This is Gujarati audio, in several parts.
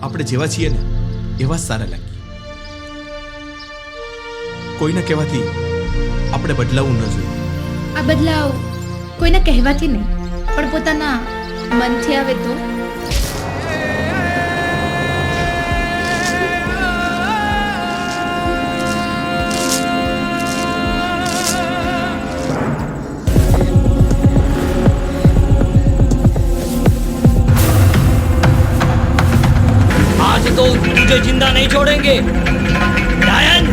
આપણે જેવા છીએ ને એવા જ સારા લાગીએ. કોઈના કહેવાથી આપણે બદલાવું ન જોઈએ. આ બદલાવ કોઈના કહેવાથી નહીં પણ પોતાના મનથી આવે તો. आज तो तुझे जिंदा नहीं छोड़ेंगे डायन.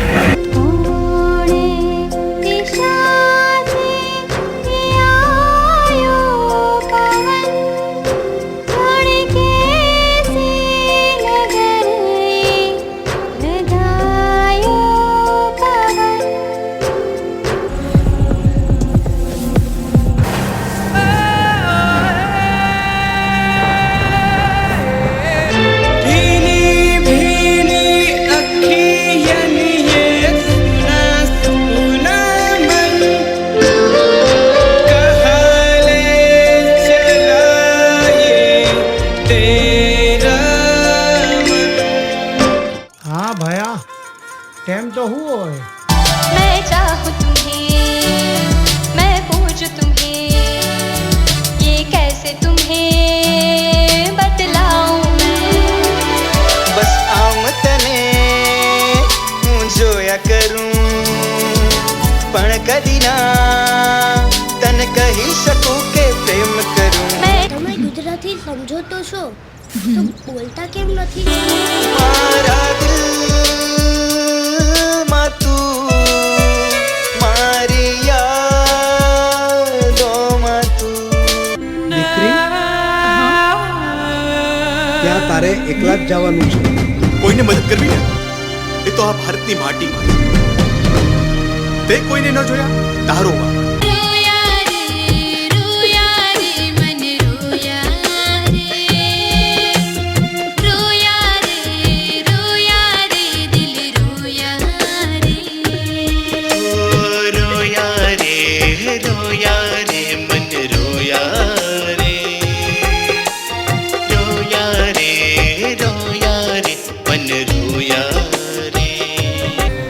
हाँ भैया टाइम तो हुआ है. मैं चाहूं तुम्हें, मैं पूछूं तुम्हें, ये कैसे तुम्हें बतलाऊं मैं. बस आम तने હું જોયા કરું પણ કદી ના તને કહી શકું કે પ્રેમ કરું. તમે ગુજરાતી સમજો તો છો તો બોલતા કેમ નથી? મારા દિલમાં તું, મારી યાદોમાં તું. દીકરી ત્યાં તારે એકલા જ જવાનું છે. કોઈને મદદ કરવી ને એ તો આ ભારતની માટીમાં છે. તે કોઈને ન જોયા તારો વાંક.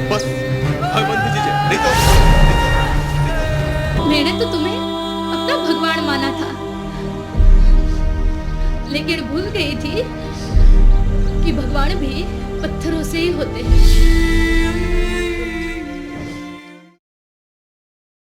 બસ હવે બંધ થઈ જજે. નહીં તો मैंने तो तुम्हें अपना भगवान माना था लेकिन भूल गई थी कि भगवान भी पत्थरों से ही होते हैं.